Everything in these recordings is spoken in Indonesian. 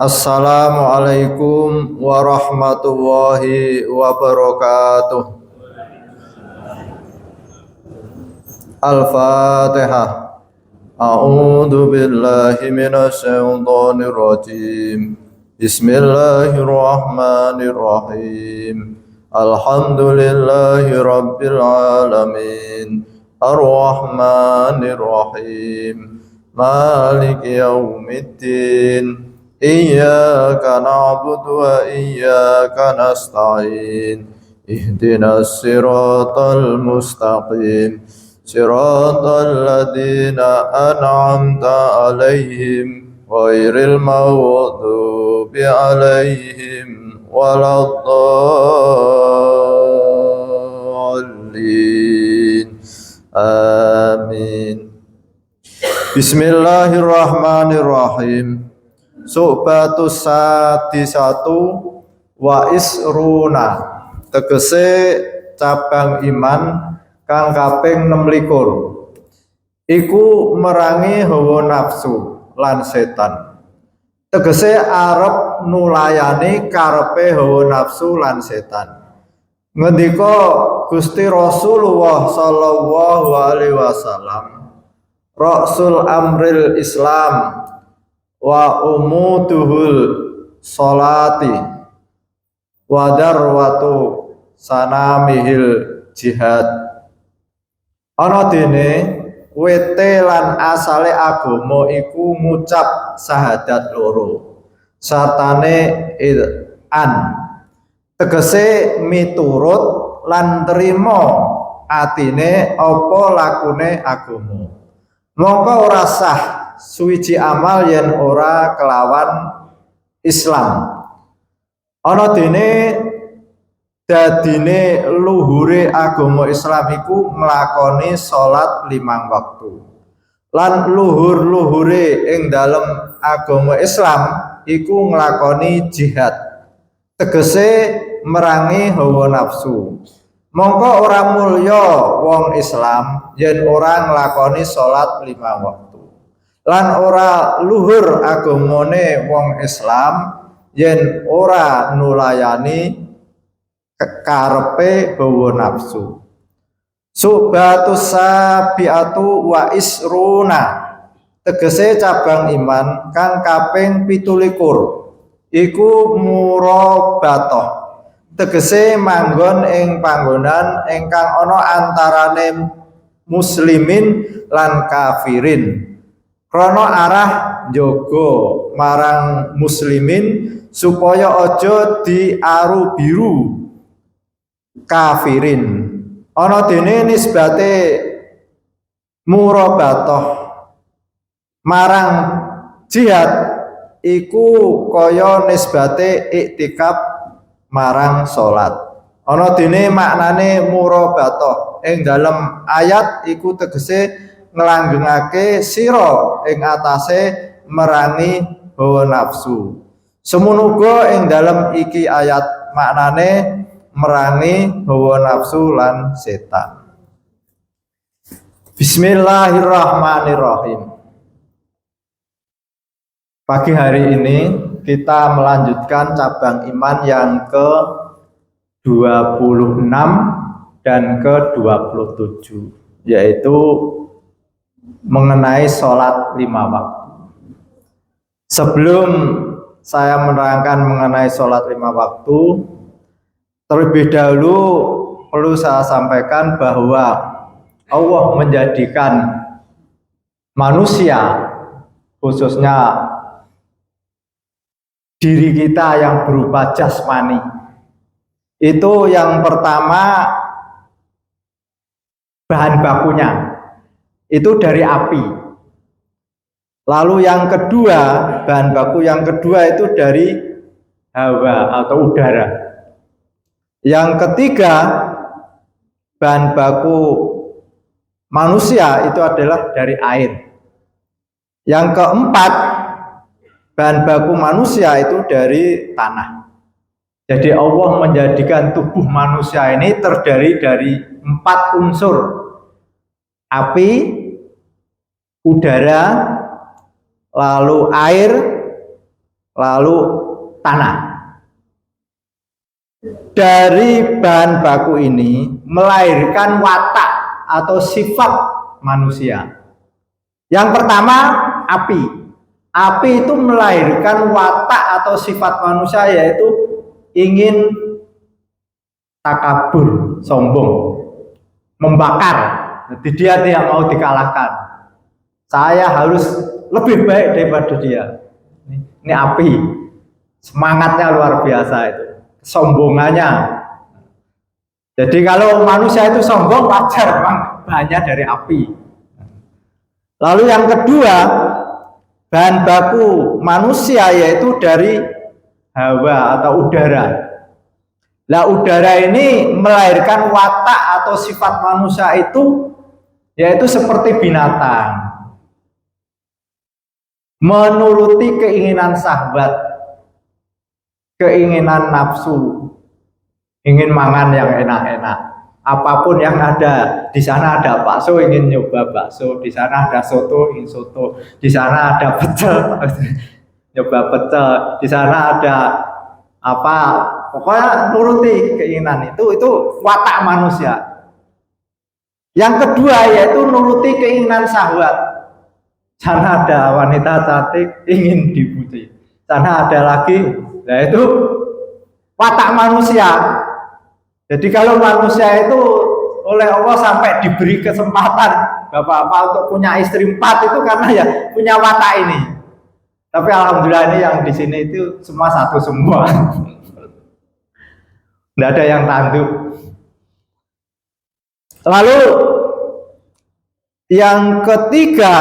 Assalamualaikum warahmatullahi wabarakatuh. Al-Fatihah. A'udzu billahi minasy syaithanir rajim. Bismillahirrahmanirrahim. Alhamdulillahi rabbil alamin. Ar-Rahmanir Rahim. Maliki yaumiddin. Iyyaka na'budu wa iyyaka nasta'in. Ihdinas siratal mustaqim. Siratal ladzina an'amta 'alaihim ghairil maghdubi 'alaihim waladdallin. Amin. Bismillahirrahmanirrahim. Su'batus sadisatu wa isruna, tegese cabang iman kang kaping 26 iku merangi hawa nafsu lan setan. Tegese arep nulayani karepe hawa nafsu lan setan. Ngendika Gusti Rasulullah sallallahu alaihi wasallam, Rasul amril Islam wa umuduhul sholati wa darwatu sanamihil jihad. Ana dene wete lan asale agama iku ngucap syahadat loro sartane an, tegese miturut lan trima atine apa lakune agama. Mongko ora sah suwiji amal yen ora kelawan Islam. Ana dene dadine luhure agama Islam iku nglakoni salat 5 waktu. Lan luhur-luhure ing dalem agama Islam iku nglakoni jihad. Tegese merangi hawa nafsu. Mongko ora mulya wong Islam yen ora nglakoni salat 5 waktu. Lan ora luhur agamane wong Islam yen ora nulayani karepe hawa nafsu. Su'batus sabiatu wa isruna, tegese cabang iman kang kaping 17 iku murabatoh, tegese manggon ing panggonan ingkang ana antarane muslimin lan kafirin. Krana arah njaga marang muslimin supaya aja diaru biru kafirin. Ana dene nisbate murabatoh marang jihad iku kaya nisbate iktikaf marang salat. Ana dene maknane murabatoh ing dalem ayat iku tegese nglanggengake sira ing atase merangi hawa nafsu. Semono uga ing dalem iki ayat maknane merangi hawa nafsu lan setan. Bismillahirrahmanirrahim. Pagi hari ini kita melanjutkan cabang iman yang ke-26 dan ke-27, yaitu mengenai sholat 5 waktu. Sebelum saya menerangkan mengenai sholat 5 waktu, terlebih dahulu perlu saya sampaikan bahwa Allah menjadikan manusia, khususnya diri kita yang berupa jasmani, itu yang pertama bahan bakunya itu dari api. Lalu yang kedua, bahan baku yang kedua itu dari hawa atau udara. Yang ketiga, bahan baku manusia itu adalah dari air. Yang keempat, bahan baku manusia itu dari tanah. Jadi Allah menjadikan tubuh manusia ini terdiri dari 4 unsur: api, udara, lalu air, lalu tanah. Dari bahan baku ini melahirkan watak atau sifat manusia. Yang pertama, api. Api itu melahirkan watak atau sifat manusia, yaitu ingin takabur, sombong, membakar. Jadi dia tidak mau dikalahkan. Saya harus lebih baik daripada dia. Ini api. Semangatnya luar biasa itu. Sombongannya. Jadi kalau manusia itu sombong, wajar, memang bahannya dari api. Lalu yang kedua, bahan baku manusia yaitu dari hawa atau udara. Nah, udara ini melahirkan watak atau sifat manusia itu yaitu seperti binatang, menuruti keinginan syahwat, keinginan nafsu, ingin mangan yang enak-enak. Apapun yang ada, di sana ada bakso, ingin nyoba bakso, di sana ada soto, ingin soto, di sana ada pecel, nyoba pecel, di sana ada apa, pokoknya nuruti keinginan itu watak manusia. Yang kedua yaitu nuruti keinginan syahwat. Sana ada wanita cantik, ingin dipuji, sana ada lagi, nah itu watak manusia. Jadi kalau manusia itu oleh Allah sampai diberi kesempatan bapak-bapak untuk punya istri 4 itu karena ya punya watak ini. Tapi alhamdulillah ini yang di sini itu semua satu semua. Tidak ada yang tanduk. Lalu yang ketiga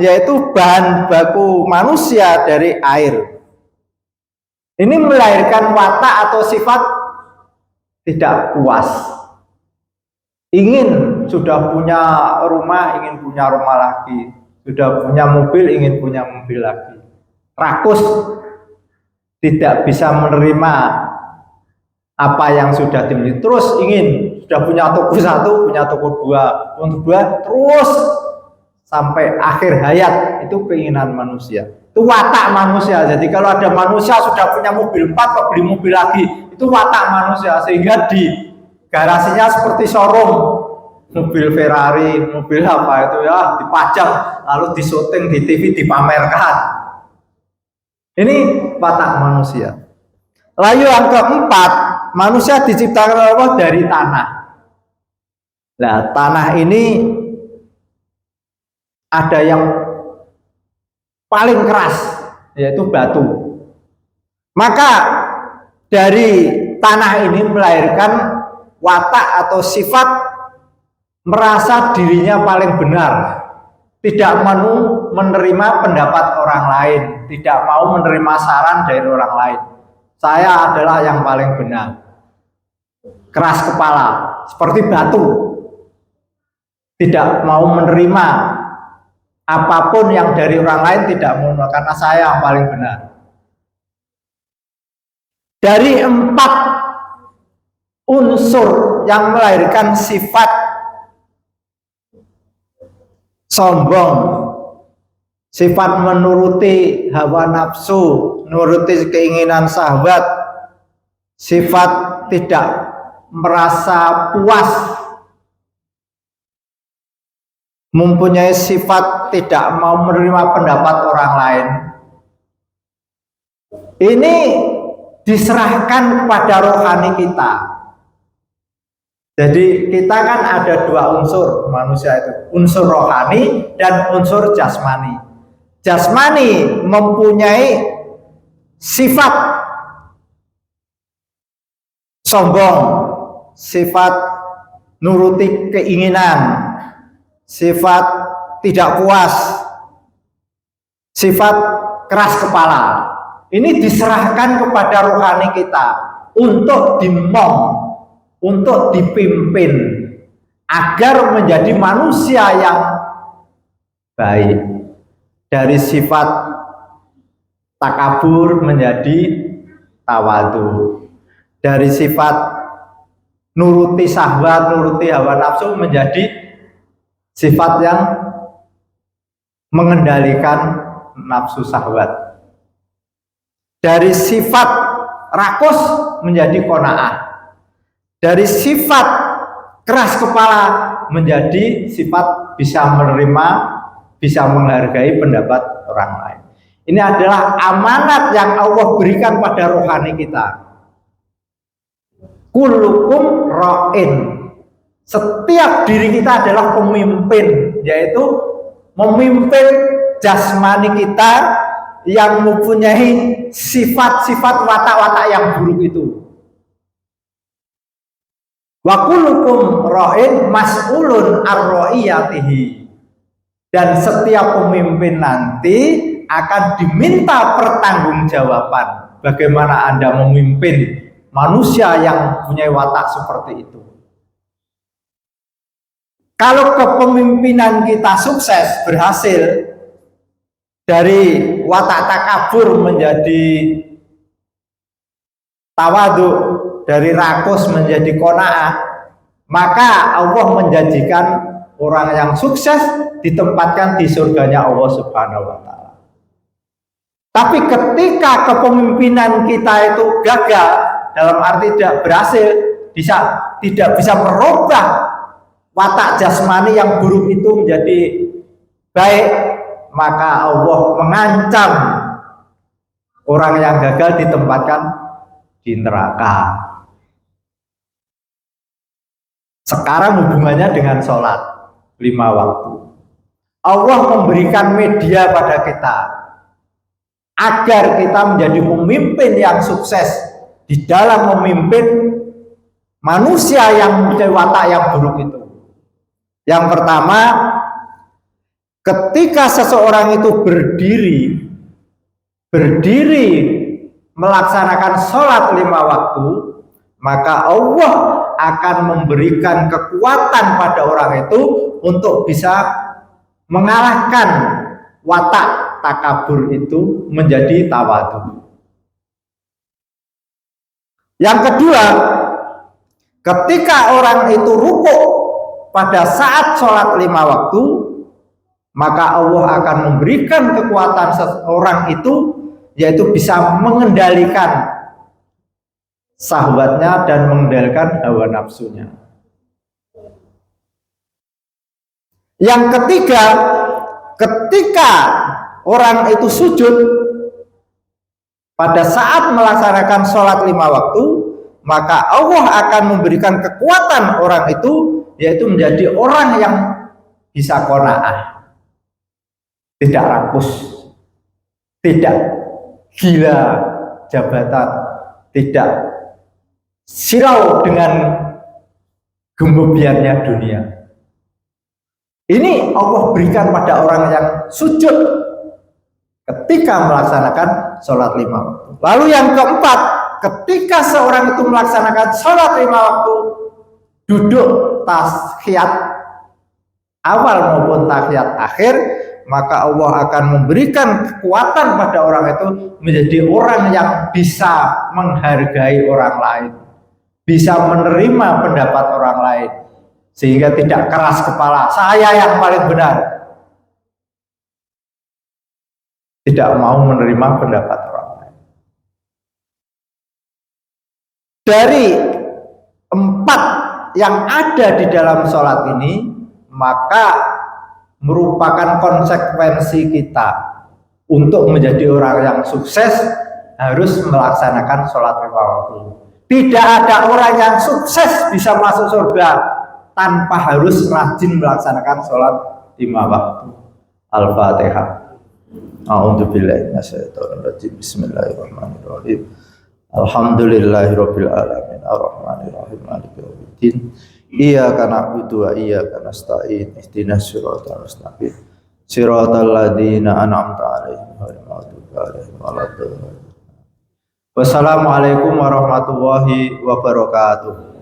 yaitu bahan baku manusia dari air. Ini melahirkan watak atau sifat tidak puas, ingin sudah punya rumah, ingin punya rumah lagi, sudah punya mobil, ingin punya mobil lagi, rakus, tidak bisa menerima apa yang sudah dimiliki, terus ingin sudah punya toko 1, punya toko 2, untuk 2, terus sampai akhir hayat. Itu keinginan manusia, itu watak manusia. Jadi kalau ada manusia sudah punya mobil 4 kok beli mobil lagi, itu watak manusia, sehingga di garasinya seperti showroom, mobil Ferrari, mobil apa itu ya dipajang, lalu disyuting di TV, dipamerkan. Ini watak manusia. Lalu yang keempat, manusia diciptakan Allah dari tanah. Nah, tanah ini ada yang paling keras, yaitu batu. Maka dari tanah ini melahirkan watak atau sifat merasa dirinya paling benar, tidak mau menerima pendapat orang lain, tidak mau menerima saran dari orang lain. Saya adalah yang paling benar. Keras kepala, seperti batu, tidak mau menerima apapun yang dari orang lain, tidak mau, karena saya yang paling benar. Dari 4 unsur yang melahirkan sifat sombong, sifat menuruti hawa nafsu, menuruti keinginan sahabat, sifat tidak merasa puas, mempunyai sifat tidak mau menerima pendapat orang lain. Ini diserahkan kepada rohani kita. Jadi kita kan ada 2 unsur manusia itu, unsur rohani dan unsur jasmani. Jasmani mempunyai sifat sombong, sifat nuruti keinginan, sifat tidak puas, sifat keras kepala. Ini diserahkan kepada rohani kita untuk dimong, untuk dipimpin agar menjadi manusia yang baik. Dari sifat takabur menjadi tawadu, dari sifat nuruti syahwat, nuruti hawa nafsu menjadi sifat yang mengendalikan nafsu syahwat. Dari sifat rakus menjadi qanaah. Dari sifat keras kepala menjadi sifat bisa menerima, bisa menghargai pendapat orang lain. Ini adalah amanat yang Allah berikan pada rohani kita. Kullukum ra'in. Setiap diri kita adalah pemimpin, yaitu memimpin jasmani kita yang mempunyai sifat-sifat watak-watak yang buruk itu. Wa kullukum ra'in mas'ulun ar-ra'iyatihi. Dan setiap pemimpin nanti akan diminta pertanggungjawaban bagaimana Anda memimpin manusia yang punya watak seperti itu. Kalau kepemimpinan kita sukses, berhasil, dari watak takabur menjadi tawadu, dari rakus menjadi qanaah, maka Allah menjanjikan orang yang sukses ditempatkan di surganya Allah Subhanahu wa taala. Tapi ketika kepemimpinan kita itu gagal, dalam arti tidak berhasil, tidak bisa merubah watak jasmani yang buruk itu menjadi baik, maka Allah mengancam orang yang gagal ditempatkan di neraka. Sekarang hubungannya dengan sholat 5 waktu. Allah memberikan media pada kita agar kita menjadi pemimpin yang sukses di dalam memimpin manusia yang punya watak yang buruk itu. Yang pertama, ketika seseorang itu berdiri melaksanakan sholat 5 waktu, maka Allah akan memberikan kekuatan pada orang itu untuk bisa mengalahkan watak takabur itu menjadi tawadu. Yang kedua, ketika orang itu rukuk pada saat sholat 5 waktu, maka Allah akan memberikan kekuatan seseorang itu, yaitu bisa mengendalikan syahwatnya dan mengendalikan hawa nafsunya. Yang ketiga, ketika orang itu sujud pada saat melaksanakan sholat 5 waktu, maka Allah akan memberikan kekuatan orang itu, yaitu menjadi orang yang bisa qanaah, tidak rakus, tidak gila jabatan, tidak sirau dengan gembobiannya dunia. Ini Allah berikan pada orang yang sujud ketika melaksanakan sholat 5 waktu. Lalu yang keempat, ketika seorang itu melaksanakan sholat 5 waktu, duduk tahiyat awal maupun tahiyat akhir, maka Allah akan memberikan kekuatan pada orang itu menjadi orang yang bisa menghargai orang lain, bisa menerima pendapat orang lain, sehingga tidak keras kepala, saya yang paling benar, tidak mau menerima pendapat orang lain. Dari 4 yang ada di dalam sholat ini, maka merupakan konsekuensi kita untuk menjadi orang yang sukses harus melaksanakan sholat 5 waktu. Tidak ada orang yang sukses bisa masuk surga tanpa harus rajin melaksanakan sholat 5 waktu. Al-Fatihah. A'udzubillahi minasyaitonir rajim. Bismillahirrahmanirrahim. Alhamdulillahirabbil alamin arrahmanir rahim maliki yaumiddin. Iyyaka na'budu wa iyyaka nasta'in. Ihdinas siratal mustaqim. Siratal ladzina an'amta 'alaihim ghairil maghdubi 'alaihim waladdallin. Wassalamualaikum warahmatullahi wabarakatuh.